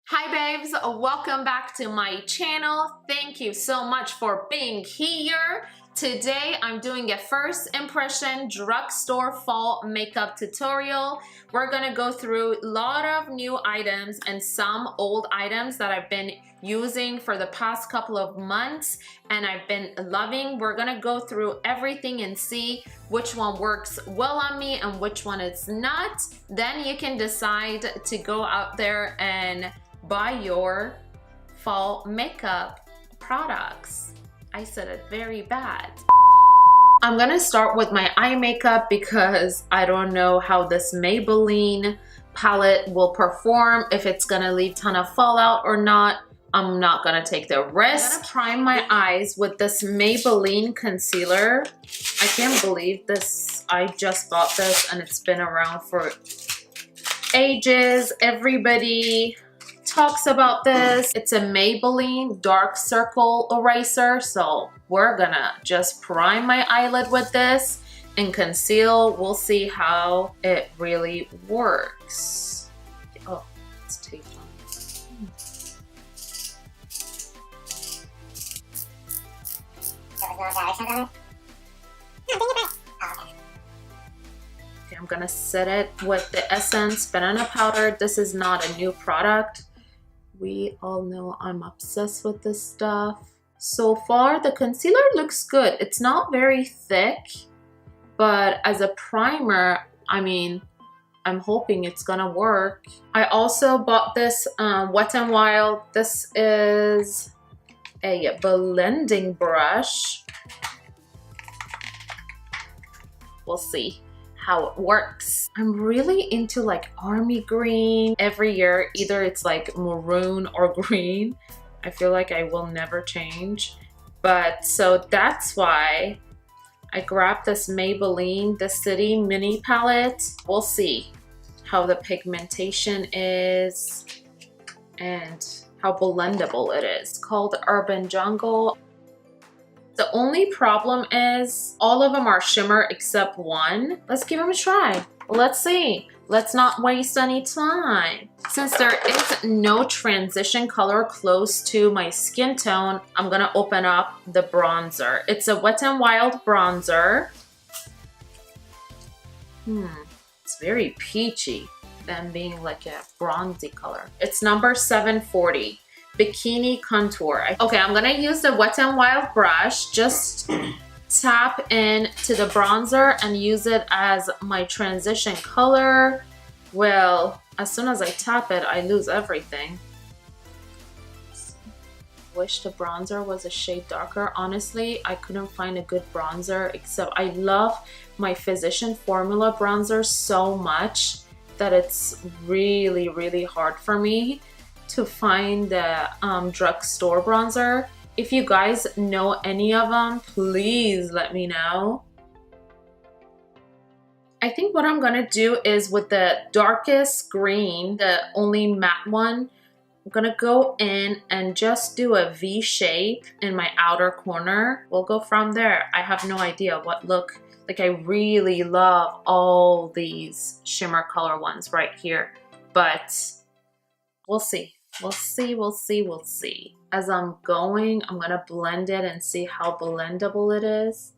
Hi babes, welcome back to my channel. Thank you so much for being here. Today I'm doing a first impression drugstore fall makeup tutorial. We're gonna go through a lot of new items and some old items that I've been using for the past couple of months and I've been loving. We're gonna go through everything and see which one works well on me and which one is not. Then you can decide to go out there and buy your fall makeup products. I said it very bad. I'm gonna start with my eye makeup because I don't know how this Maybelline palette will perform, if it's gonna leave a ton of fallout or not. I'm not gonna take the risk. I'm gonna prime my eyes with this Maybelline Concealer. I can't believe this. I just bought this and it's been around for ages. Everybody talks about this. It's a Maybelline dark circle eraser, so we're gonna just prime my eyelid with this and conceal. We'll see how it really works. Oh, it's taped on. Okay, I'm gonna set it with the Essence Banana Powder. This is not a new product. We all know I'm obsessed with this stuff. So far, the concealer looks good. It's not very thick, but as a primer, I mean, I'm hoping it's gonna work. I also bought this Wet n Wild. This is a blending brush. We'll see how it works. I'm really into like army green. Every year, either it's like maroon or green. I feel like I will never change. But so that's why I grabbed this Maybelline The City mini palette. We'll see how the pigmentation is and how blendable it is. Called Urban Jungle. The only problem is all of them are shimmer except one. Let's give them a try. Let's see. Let's not waste any time. Since there is no transition color close to my skin tone, I'm gonna open up the bronzer. It's a Wet n Wild bronzer. It's very peachy than being like a bronzy color. It's number 740. Bikini Contour. Okay, I'm gonna use the Wet n Wild brush. Just tap into the bronzer and use it as my transition color. Well, as soon as I tap it, I lose everything. Wish the bronzer was a shade darker. Honestly, I couldn't find a good bronzer, except I love my Physician Formula bronzer so much that it's really, really hard for me to find the drugstore bronzer. If you guys know any of them, please let me know. I think what I'm gonna do is with the darkest green, the only matte one, I'm gonna go in and just do a V shape in my outer corner. We'll go from there. I have no idea what look. Like, I really love all these shimmer color ones right here, but we'll see. We'll see, we'll see, we'll see. As I'm going, I'm gonna blend it and see how blendable it is.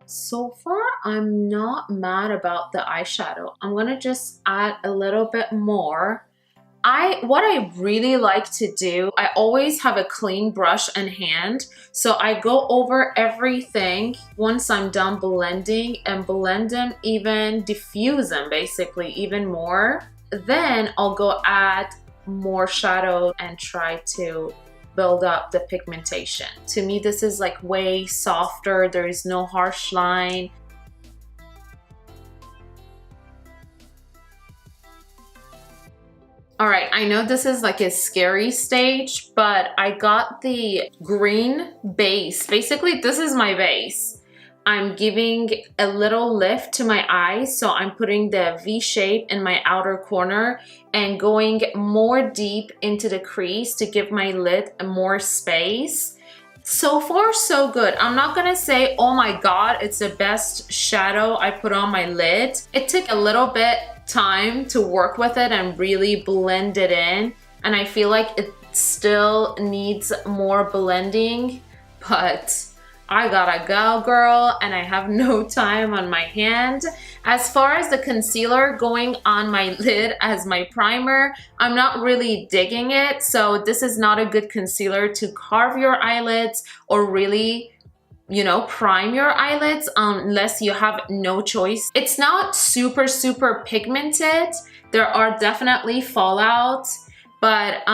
So far, I'm not mad about the eyeshadow. I'm gonna just add a little bit more. What I really like to do, I always have a clean brush in hand. So I go over everything once I'm done blending and blend them, even diffuse them basically even more. Then I'll go add more shadow and try to build up the pigmentation. To me, this is like way softer. There is no harsh line. All right, I know this is like a scary stage, but I got the green base. Basically, this is my base. I'm giving a little lift to my eyes, so I'm putting the V shape in my outer corner and going more deep into the crease to give my lid more space. So far, so good. I'm not gonna say, oh my God, it's the best shadow I put on my lid. It took a little bit time to work with it and really blend it in. And I feel like it still needs more blending, but I gotta go, girl, and I have no time on my hand. As far as the concealer going on my lid as my primer, I'm not really digging it, so this is not a good concealer to carve your eyelids or really, you know, prime your eyelids unless you have no choice. It's not super pigmented. There are definitely fallouts, but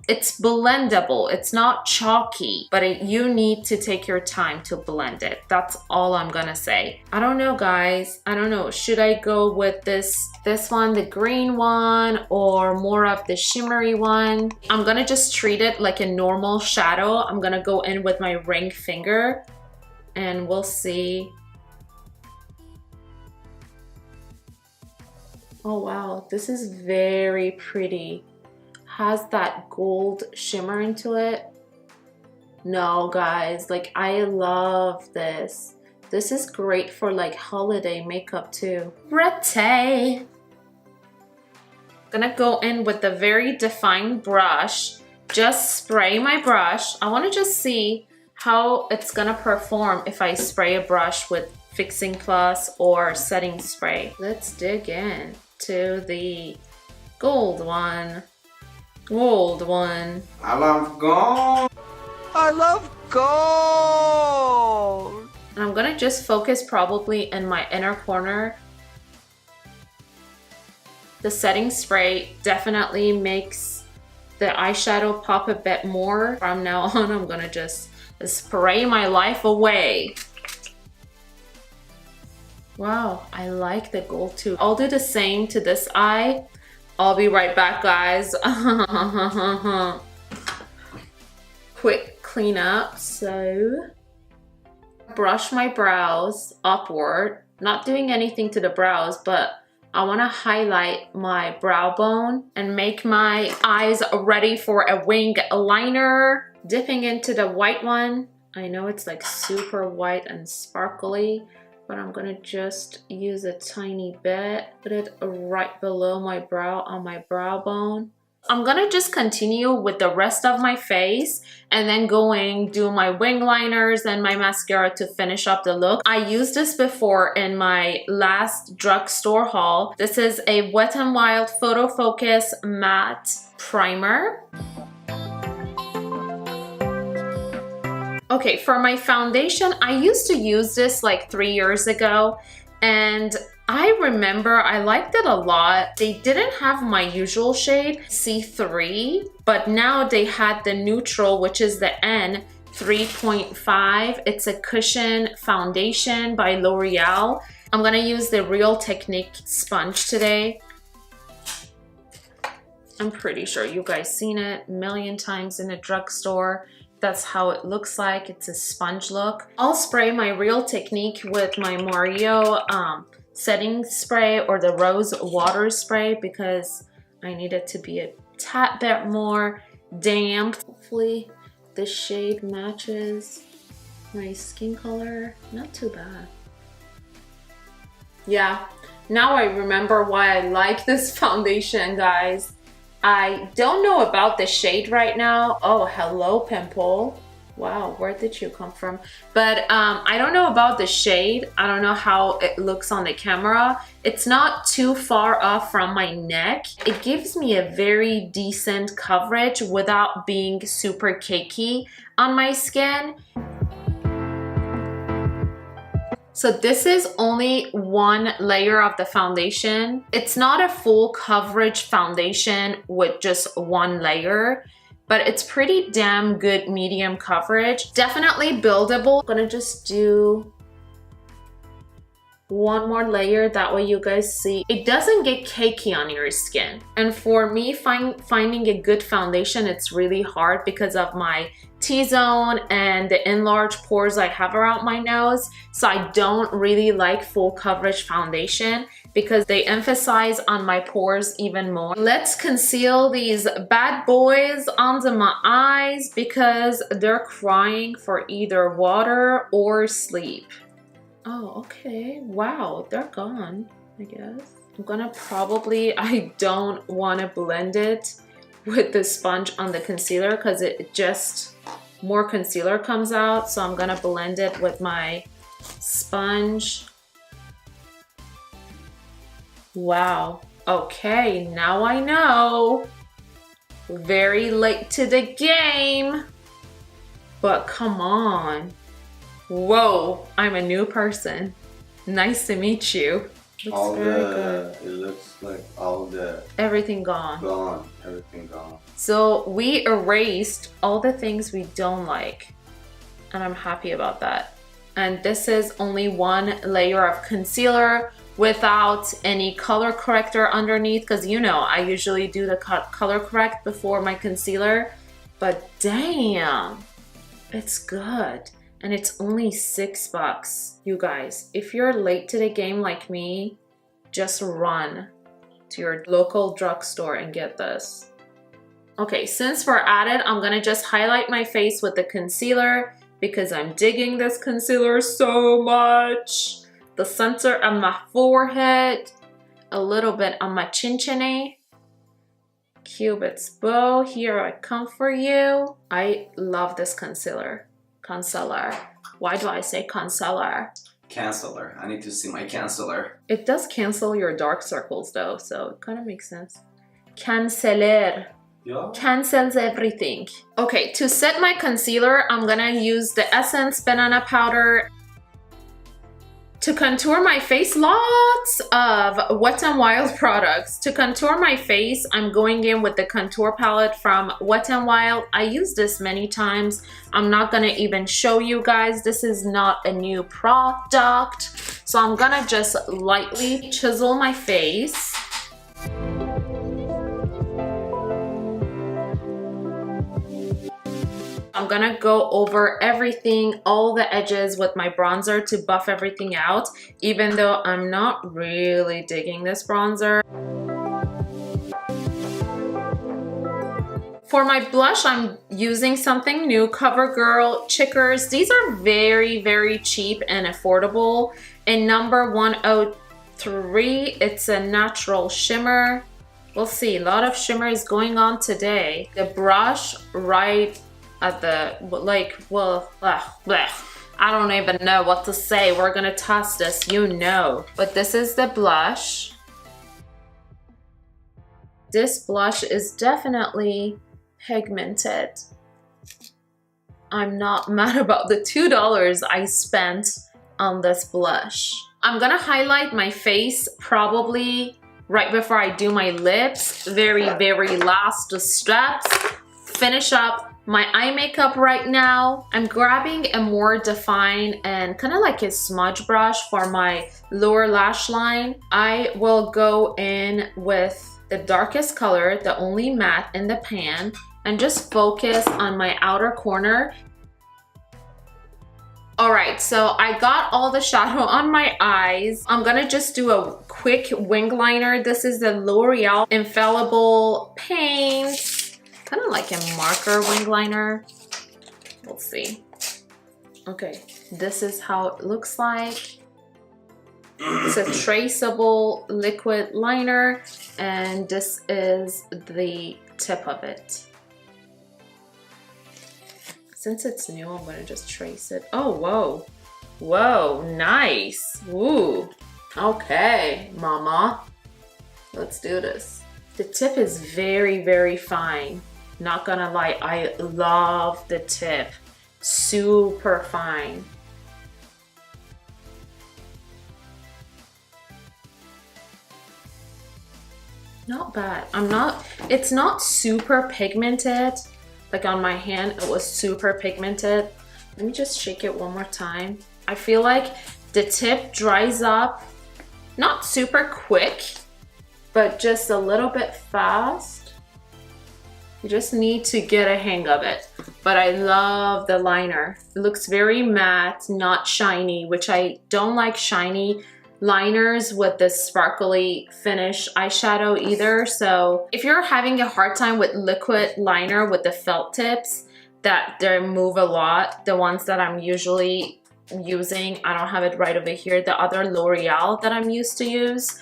it's blendable. It's not chalky, but you need to take your time to blend it. That's all I'm gonna say. I don't know, guys. I don't know. Should I go with this one, the green one, or more of the shimmery one? I'm gonna just treat it like a normal shadow. I'm gonna go in with my ring finger and we'll see. Oh wow, this is very pretty. Has that gold shimmer into it. No, guys, like I love this. This is great for like holiday makeup too. Pretty. Gonna go in with a very defined brush. Just spray my brush. I want to just see how it's gonna perform if I spray a brush with Fixing Plus or setting spray. Let's dig in to the gold one. Gold one. I love gold. I love gold. And I'm gonna just focus probably in my inner corner. The setting spray definitely makes the eyeshadow pop a bit more. From now on, I'm gonna just spray my life away. Wow, I like the gold too. I'll do the same to this eye. I'll be right back, guys. Quick cleanup. So, brush my brows upward. Not doing anything to the brows, but I want to highlight my brow bone and make my eyes ready for a wing liner. Dipping into the white one. I know it's like super white and sparkly, but I'm gonna just use a tiny bit, put it right below my brow on my brow bone. I'm gonna just continue with the rest of my face and then do my wing liners and my mascara to finish up the look. I used this before in my last drugstore haul. This is a Wet n Wild Photo Focus Matte Primer. Okay, for my foundation, I used to use this like 3 years ago, and I remember I liked it a lot. They didn't have my usual shade, C3, but now they had the neutral, which is the N3.5. It's a cushion foundation by L'Oreal. I'm gonna use the Real Technique sponge today. I'm pretty sure you guys seen it a million times in a drugstore. That's how it looks like. It's a sponge look. I'll spray my Real Technique with my Mario setting spray or the rose water spray because I need it to be a tad bit more damp. Hopefully the shade matches my skin color. Not too bad. Yeah, now I remember why I like this foundation, guys. I don't know about the shade right now. Oh, hello, pimple. Wow, where did you come from? But I don't know about the shade. I don't know how it looks on the camera. It's not too far off from my neck. It gives me a very decent coverage without being super cakey on my skin. So this is only one layer of the foundation. It's not a full coverage foundation with just one layer, but it's pretty damn good medium coverage. Definitely buildable. I'm gonna just do one more layer, that way you guys see it doesn't get cakey on your skin. And for me, finding a good foundation, it's really hard because of my T-zone and the enlarged pores I have around my nose. So I don't really like full coverage foundation because they emphasize on my pores even more. Let's conceal these bad boys under my eyes because they're crying for either water or sleep. Oh, okay. Wow, they're gone, I guess. I'm gonna probably, I don't want to blend it with the sponge on the concealer because it just, more concealer comes out. So I'm gonna blend it with my sponge. Wow, okay, now I know. Very late to the game, but come on. Whoa, I'm a new person. Nice to meet you. Looks very good. It looks like all the... Everything gone. Gone. Everything gone. So we erased all the things we don't like. And I'm happy about that. And this is only one layer of concealer without any color corrector underneath. Because you know, I usually do the color correct before my concealer. But damn, it's good. And it's only $6. You guys, if you're late to the game like me, just run to your local drugstore and get this. Okay, since we're at it, I'm gonna just highlight my face with the concealer because I'm digging this concealer so much. The center of my forehead, a little bit on my chin-chinny. Cupid's bow, here I come for you. I love this concealer. Concealer. Why do I say concealer? Canceller. I need to see my canceller. It does cancel your dark circles though, so it kind of makes sense. Canceler. Yeah. Cancels everything. Okay, to set my concealer, I'm gonna use the Essence Banana Powder. To contour my face, lots of Wet n Wild products. To contour my face, I'm going in with the contour palette from Wet n Wild. I use this many times. I'm not gonna even show you guys. This is not a new product. So I'm gonna just lightly chisel my face. I'm gonna go over everything, all the edges with my bronzer to buff everything out, even though I'm not really digging this bronzer. For my blush, I'm using something new, CoverGirl Chickers. These are very, very cheap and affordable. In number 103, it's a natural shimmer. We'll see, a lot of shimmer is going on today. The brush right at the, like, well, I don't even know what to say. We're gonna toss this, you know. But this is the blush. This blush is definitely pigmented. I'm not mad about the $2 I spent on this blush. I'm gonna highlight my face probably right before I do my lips. Very, very last steps. Finish up my eye makeup right now. I'm grabbing a more defined and kind of like a smudge brush for my lower lash line. I will go in with the darkest color, the only matte in the pan, and just focus on my outer corner. All right, so I got all the shadow on my eyes. I'm gonna just do a quick wing liner. This is the L'Oreal Infallible paint. Kind of like a marker wing liner. We'll see. Okay, this is how it looks like. It's a traceable liquid liner, and this is the tip of it. Since it's new, I'm gonna just trace it. Oh, whoa. Whoa, nice. Ooh. Okay, mama. Let's do this. The tip is very, very fine. Not gonna lie, I love the tip. Super fine. Not bad. It's not super pigmented. Like on my hand, it was super pigmented. Let me just shake it one more time. I feel like the tip dries up, not super quick, but just a little bit fast. You just need to get a hang of it. But I love the liner. It looks very matte, not shiny, which I don't like shiny liners with this sparkly finish eyeshadow either. So if you're having a hard time with liquid liner with the felt tips that they move a lot, the ones that I'm usually using, I don't have it right over here, the other L'Oreal that I'm used to use,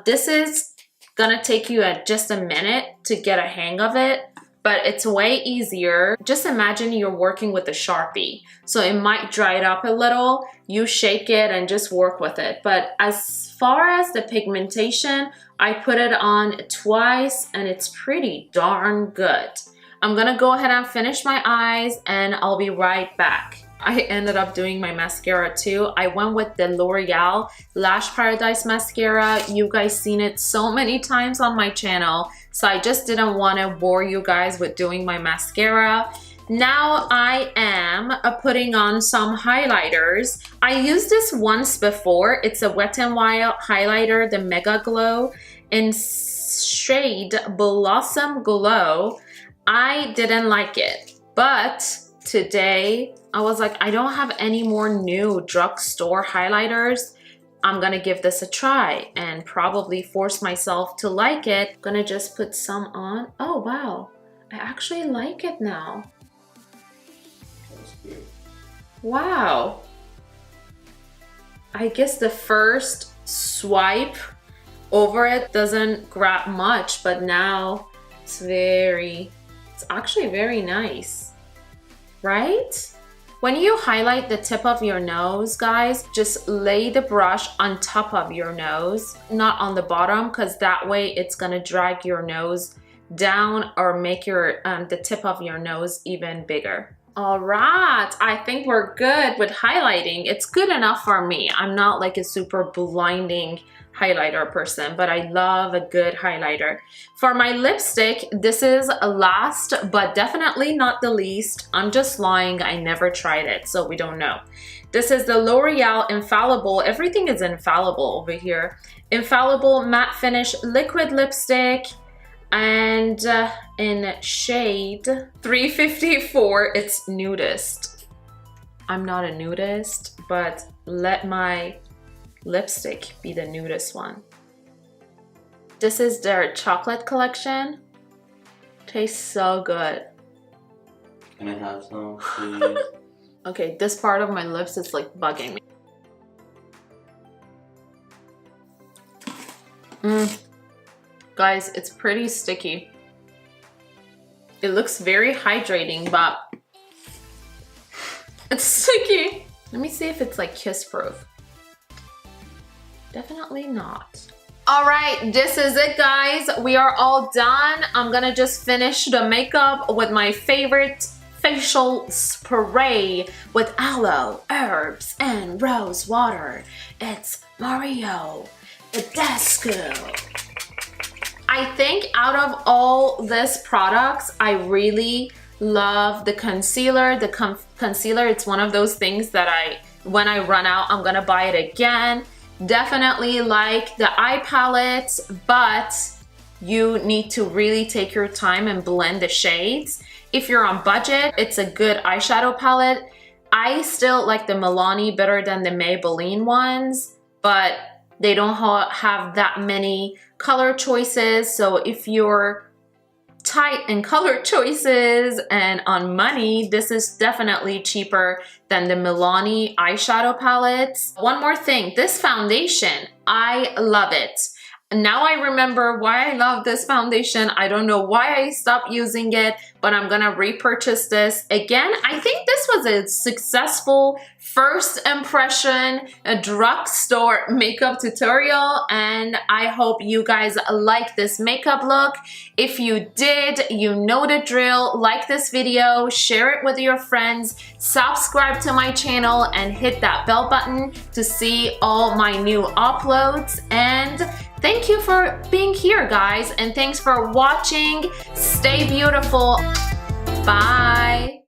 This is gonna take you just a minute to get a hang of it, but it's way easier. Just imagine you're working with a Sharpie. So it might dry it up a little, you shake it and just work with it. But as far as the pigmentation, I put it on twice and it's pretty darn good. I'm gonna go ahead and finish my eyes and I'll be right back. I ended up doing my mascara too. I went with the L'Oreal Lash Paradise Mascara. You guys seen it so many times on my channel, so I just didn't want to bore you guys with doing my mascara. Now I am putting on some highlighters. I used this once before. It's a Wet n Wild highlighter, the Mega Glow in shade Blossom Glow. I didn't like it, but today I was like, I don't have any more new drugstore highlighters. I'm gonna give this a try and probably force myself to like it. I'm gonna just put some on. Oh wow, I actually like it now. Wow. I guess the first swipe over it doesn't grab much, but now it's actually very nice, right? When you highlight the tip of your nose, guys, just lay the brush on top of your nose, not on the bottom, because that way it's gonna drag your nose down or make your the tip of your nose even bigger. All right, I think we're good with highlighting. It's good enough for me. I'm not like a super blinding highlighter person, but I love a good highlighter. For my lipstick, this is last but definitely not the least. I'm just lying, I never tried it, so we don't know. This is the L'Oreal Infallible. Everything is Infallible over here. Infallible Matte Finish Liquid Lipstick, and in shade 354, it's Nudist. I'm not a nudist, but let my lipstick be the nudist one. This is their chocolate collection. Tastes so good. Can I have some, please? Okay, this part of my lips is like bugging me. Guys, it's pretty sticky. It looks very hydrating, but it's sticky. Let me see if it's like kiss proof. Definitely not. All right, this is it, guys. We are all done. I'm gonna just finish the makeup with my favorite facial spray with aloe, herbs, and rose water. It's Mario Badescu. I think out of all these products, I really love the concealer. The concealer, it's one of those things that when I run out, I'm gonna buy it again. Definitely like the eye palettes, but you need to really take your time and blend the shades. If you're on budget, it's a good eyeshadow palette. I still like the Milani better than the Maybelline ones, but they don't have that many color choices. So if you're tight in color choices and on money, this is definitely cheaper than the Milani eyeshadow palettes. One more thing, this foundation, I love it. Now I remember why I love this foundation. I don't know why I stopped using it, but I'm gonna repurchase this again. I think this was a successful first impression, a drugstore makeup tutorial, and I hope you guys like this makeup look. If you did, you know the drill. Like this video, share it with your friends, subscribe to my channel, and hit that bell button to see all my new uploads. And thank you for being here, guys, and thanks for watching. Stay beautiful. Bye.